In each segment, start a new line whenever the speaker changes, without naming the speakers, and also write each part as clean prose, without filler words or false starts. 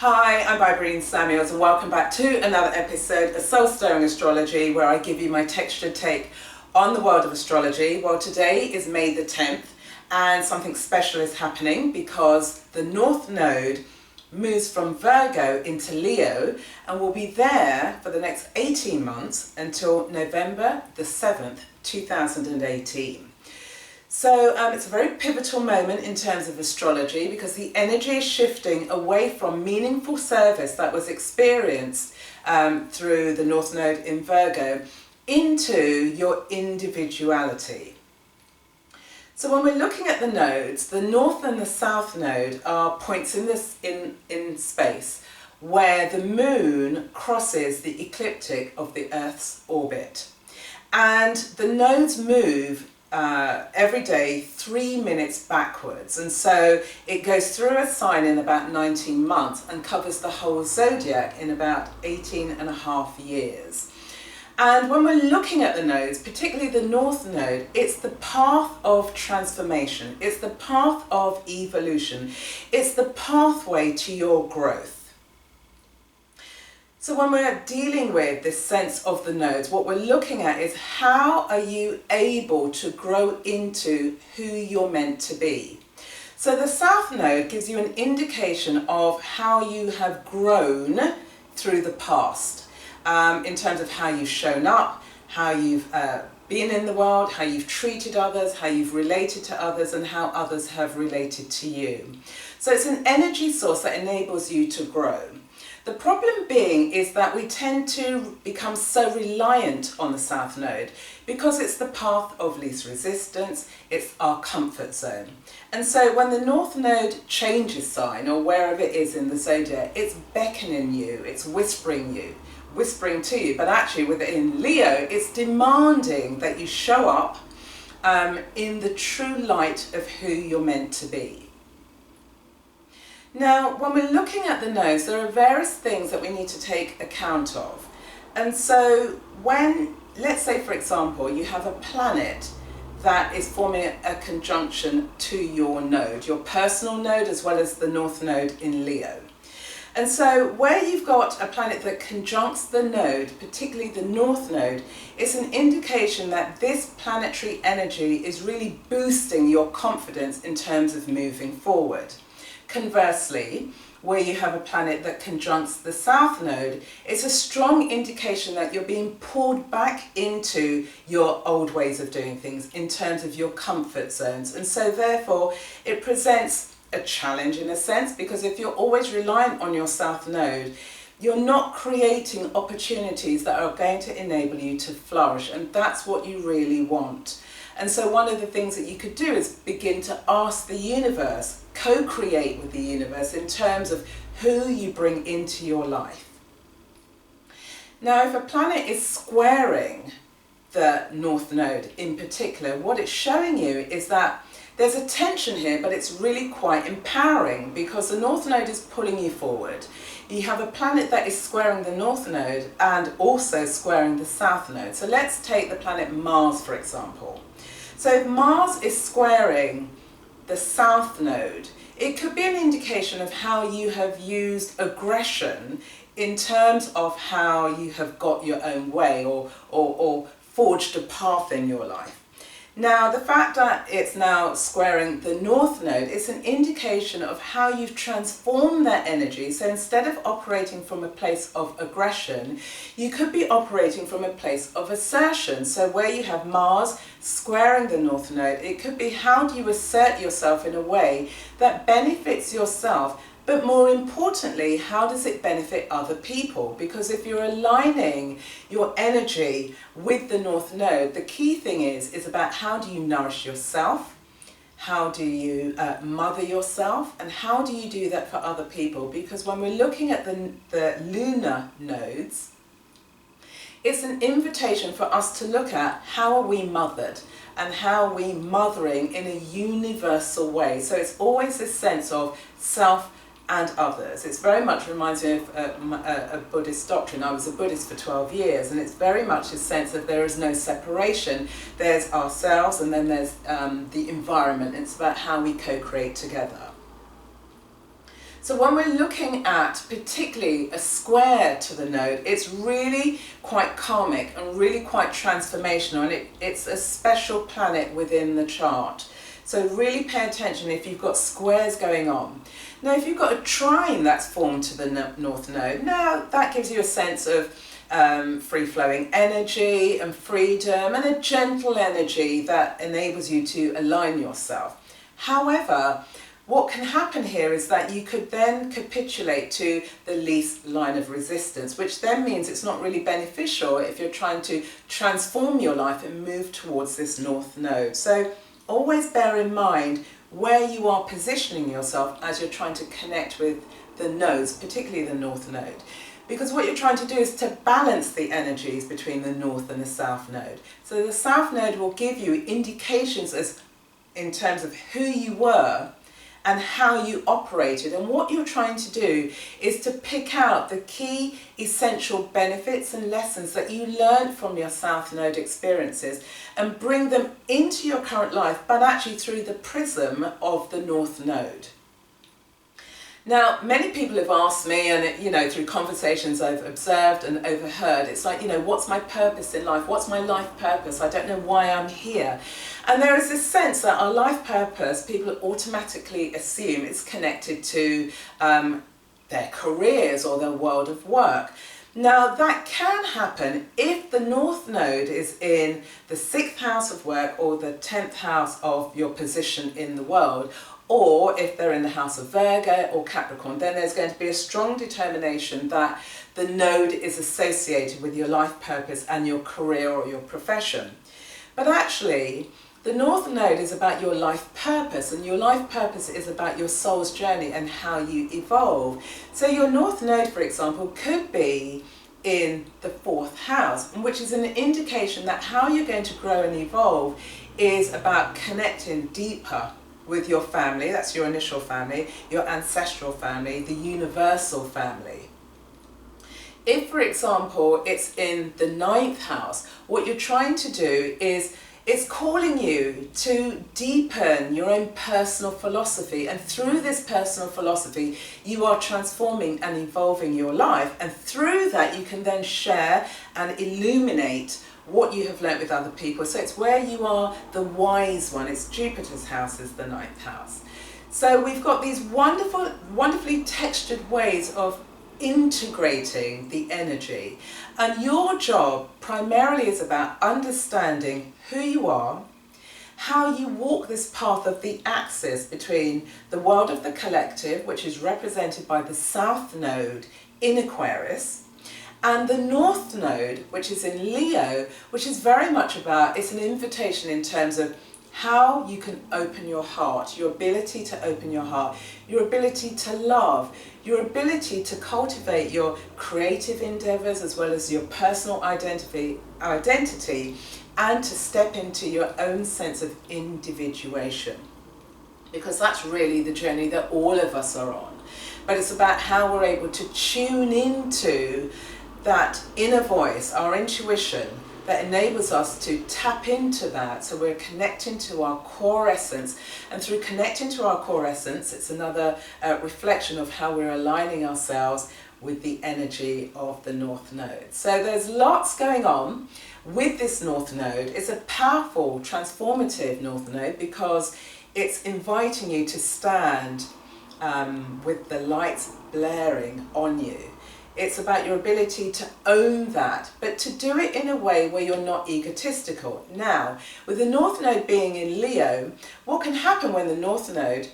Hi, I'm Vibrine Samuels and welcome back to another episode of Soul Stirring Astrology, where I give you my textured take on the world of astrology. Well, today is May the 10th and something special is happening because the North Node moves from Virgo into Leo and will be there for the next 18 months until November the 7th, 2018. So it's a very pivotal moment in terms of astrology because the energy is shifting away from meaningful service that was experienced through the North Node in Virgo into your individuality. So when we're looking at the nodes, the North and the South Node are points in space where the moon crosses the ecliptic of the Earth's orbit. And the nodes move every day 3 minutes backwards, and so it goes through a sign in about 19 months and covers the whole zodiac in about 18 and a half years. And when we're looking at the nodes, particularly the North Node, it's the path of transformation, it's the path of evolution, it's the pathway to your growth. So when we're dealing with this sense of the nodes, what we're looking at is how are you able to grow into who you're meant to be. So the South Node gives you an indication of how you have grown through the past, in terms of how you've shown up, how you've been in the world, how you've treated others, how you've related to others, and how others have related to you. So it's an energy source that enables you to grow. The problem being is that we tend to become so reliant on the South Node because it's the path of least resistance, it's our comfort zone. And so when the North Node changes sign or wherever it is in the zodiac, it's beckoning you, it's whispering to you, but actually within Leo, it's demanding that you show up in the true light of who you're meant to be. Now, when we're looking at the nodes, there are various things that we need to take account of. And so when, let's say for example, you have a planet that is forming a conjunction to your node, your personal node as well as the North Node in Leo. And so where you've got a planet that conjuncts the node, particularly the North Node, it's an indication that this planetary energy is really boosting your confidence in terms of moving forward. Conversely, where you have a planet that conjuncts the South Node, it's a strong indication that you're being pulled back into your old ways of doing things in terms of your comfort zones. And so therefore, it presents a challenge in a sense, because if you're always reliant on your South Node, you're not creating opportunities that are going to enable you to flourish, and that's what you really want. And so one of the things that you could do is begin to ask the universe, co-create with the universe in terms of who you bring into your life. Now, if a planet is squaring the North Node in particular, what it's showing you is that there's a tension here, but it's really quite empowering because the North Node is pulling you forward. You have a planet that is squaring the North Node and also squaring the South Node. So let's take the planet Mars, for example. So if Mars is squaring the South Node, it could be an indication of how you have used aggression in terms of how you have got your own way or forged a path in your life. Now, the fact that it's now squaring the North Node is an indication of how you've transformed that energy. So instead of operating from a place of aggression, you could be operating from a place of assertion. So where you have Mars squaring the North Node, it could be how do you assert yourself in a way that benefits yourself, but more importantly, how does it benefit other people? Because if you're aligning your energy with the North Node, the key thing is about how do you nourish yourself, how do you mother yourself, and how do you do that for other people? Because when we're looking at the lunar nodes, it's an invitation for us to look at how are we mothered and how are we mothering in a universal way. So it's always this sense of self and others. It very much reminds me of a Buddhist doctrine. I was a Buddhist for 12 years, and it's very much a sense of there is no separation. There's ourselves and then there's the environment. It's about how we co-create together. So when we're looking at particularly a square to the node, it's really quite karmic and really quite transformational, and it's a special planet within the chart. So really pay attention if you've got squares going on. Now if you've got a trine that's formed to the north node, now that gives you a sense of free-flowing energy and freedom and a gentle energy that enables you to align yourself. However, what can happen here is that you could then capitulate to the least line of resistance, which then means it's not really beneficial if you're trying to transform your life and move towards this north node. So always bear in mind where you are positioning yourself as you're trying to connect with the nodes, particularly the north node. Because what you're trying to do is to balance the energies between the north and the south node. So the south node will give you indications as in terms of who you were and how you operated, and what you're trying to do is to pick out the key essential benefits and lessons that you learned from your South Node experiences and bring them into your current life, but actually through the prism of the North Node. Now, many people have asked me, and through conversations I've observed and overheard, it's like, what's my purpose in life? What's my life purpose? I don't know why I'm here. And there is this sense that our life purpose, people automatically assume it's connected to their careers or their world of work. Now, that can happen if the North Node is in the 6th house of work or the 10th house of your position in the world, or if they're in the house of Virgo or Capricorn. Then there's going to be a strong determination that the node is associated with your life purpose and your career or your profession. But actually, the North Node is about your life purpose, and your life purpose is about your soul's journey and how you evolve. So your North Node, for example, could be in the 4th house, which is an indication that how you're going to grow and evolve is about connecting deeper with your family. That's your initial family, your ancestral family, the universal family. If, for example, it's in the 9th house, what you're trying to do is it's calling you to deepen your own personal philosophy, and through this personal philosophy you are transforming and evolving your life, and through that you can then share and illuminate what you have learnt with other people. So it's where you are the wise one. It's Jupiter's house is the 9th house. So we've got these wonderfully textured ways of integrating the energy, and your job primarily is about understanding who you are, how you walk this path of the axis between the world of the collective, which is represented by the South Node in Aquarius, and the North Node, which is in Leo, which is very much about, it's an invitation in terms of how you can open your heart, your ability to open your heart, your ability to love, your ability to cultivate your creative endeavours as well as your personal identity, and to step into your own sense of individuation. Because that's really the journey that all of us are on. But it's about how we're able to tune into that inner voice, our intuition, that enables us to tap into that, so we're connecting to our core essence. And through connecting to our core essence, it's another reflection of how we're aligning ourselves with the energy of the North Node. So there's lots going on with this North Node. It's a powerful, transformative North Node because it's inviting you to stand with the lights blaring on you. It's about your ability to own that, but to do it in a way where you're not egotistical. Now, with the North Node being in Leo, what can happen when the North Node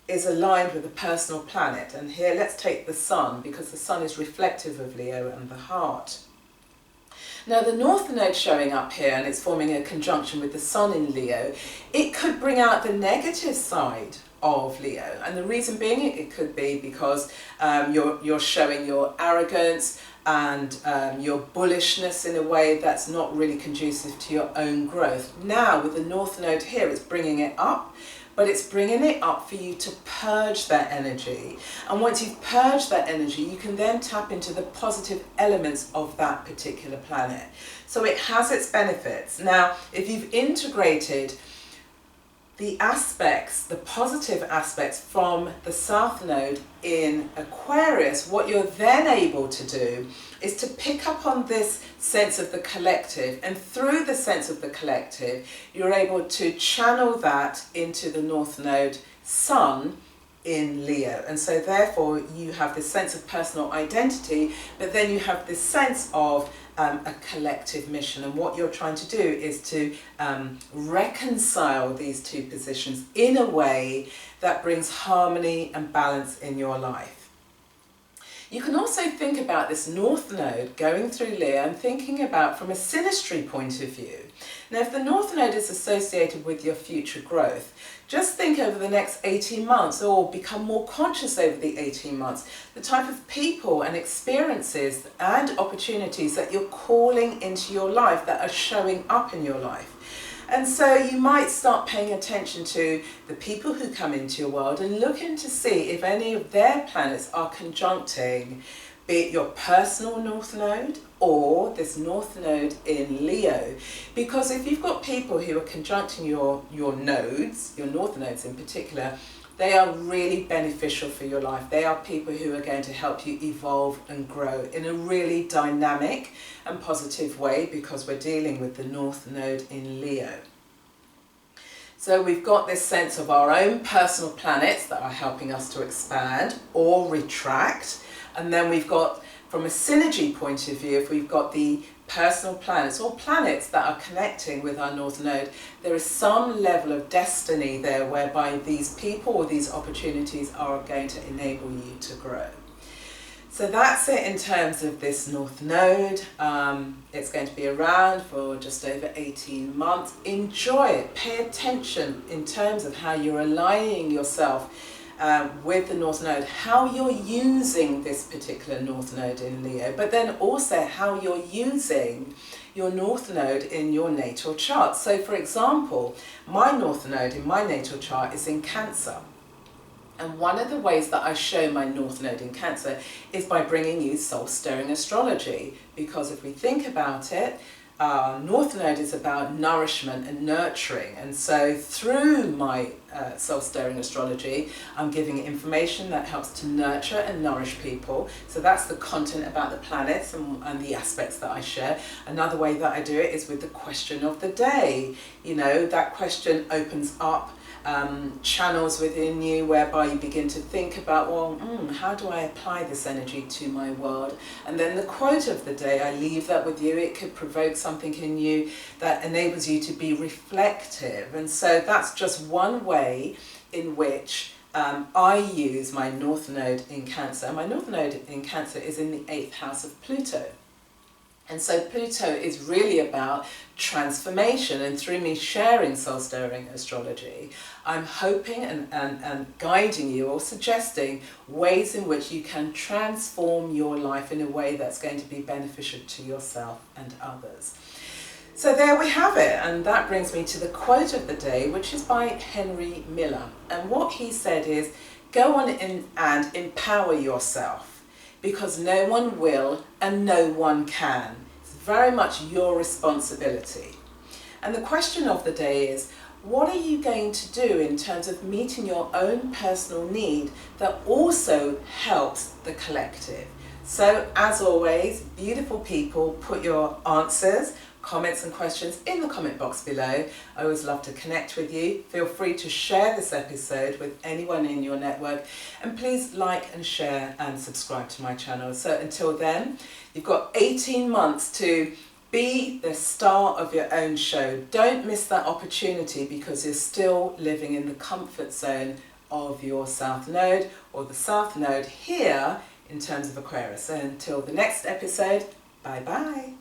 is aligned with a personal planet? And here, let's take the Sun, because the Sun is reflective of Leo and the heart. Now, the North Node showing up here, and it's forming a conjunction with the Sun in Leo, it could bring out the negative side of Leo, and the reason being it could be because you're showing your arrogance and your bullishness in a way that's not really conducive to your own growth. Now with the North Node here, it's bringing it up, but it's bringing it up for you to purge that energy, and once you've purged that energy you can then tap into the positive elements of that particular planet. So it has its benefits. Now if you've integrated the aspects, the positive aspects from the South Node in Aquarius, what you're then able to do is to pick up on this sense of the collective, and through the sense of the collective, you're able to channel that into the North Node Sun in Leo. And so therefore you have this sense of personal identity, but then you have this sense of a collective mission, and what you're trying to do is to reconcile these two positions in a way that brings harmony and balance in your life. You can also think about this North Node going through Leo and thinking about from a synastry point of view. Now, if the North Node is associated with your future growth, just think over the next 18 months, or become more conscious over the 18 months, the type of people and experiences and opportunities that you're calling into your life, that are showing up in your life. And so you might start paying attention to the people who come into your world and looking to see if any of their planets are conjuncting, be it your personal North Node or this North Node in Leo. Because if you've got people who are conjuncting your nodes, your North Nodes in particular, they are really beneficial for your life. They are people who are going to help you evolve and grow in a really dynamic and positive way, because we're dealing with the North Node in Leo. So we've got this sense of our own personal planets that are helping us to expand or retract. And then we've got, from a synergy point of view, if we've got the personal planets or planets that are connecting with our North Node, there is some level of destiny there whereby these people or these opportunities are going to enable you to grow. So that's it in terms of this North Node. It's going to be around for just over 18 months. Enjoy it. Pay attention in terms of how you're aligning yourself with the North Node, how you're using this particular North Node in Leo, but then also how you're using your North Node in your natal chart. So for example, my North Node in my natal chart is in Cancer. And one of the ways that I show my North Node in Cancer is by bringing you Soul Stirring Astrology. Because if we think about it, North Node is about nourishment and nurturing. And so through my Soul Stirring Astrology, I'm giving information that helps to nurture and nourish people. So that's the content about the planets and the aspects that I share. Another way that I do it is with the question of the day. You know, that question opens up channels within you whereby you begin to think about, well, how do I apply this energy to my world? And then the quote of the day, I leave that with you. It could provoke something in you that enables you to be reflective. And so that's just one way in which I use my North Node in Cancer. My North Node in Cancer is in the 8th house of Pluto. And so Pluto is really about transformation, and through me sharing Soul Stirring Astrology, I'm hoping and guiding you or suggesting ways in which you can transform your life in a way that's going to be beneficial to yourself and others. So there we have it, and that brings me to the quote of the day, which is by Henry Miller. And what he said is, go on in and empower yourself, because no one will and no one can. It's very much your responsibility. And the question of the day is, what are you going to do in terms of meeting your own personal need that also helps the collective? So as always, beautiful people, put your answers, comments and questions in the comment box below. I always love to connect with you. Feel free to share this episode with anyone in your network, and please like and share and subscribe to my channel. So until then, you've got 18 months to be the star of your own show. Don't miss that opportunity, because you're still living in the comfort zone of your South Node, or the South Node here in terms of Aquarius. So until the next episode, bye bye.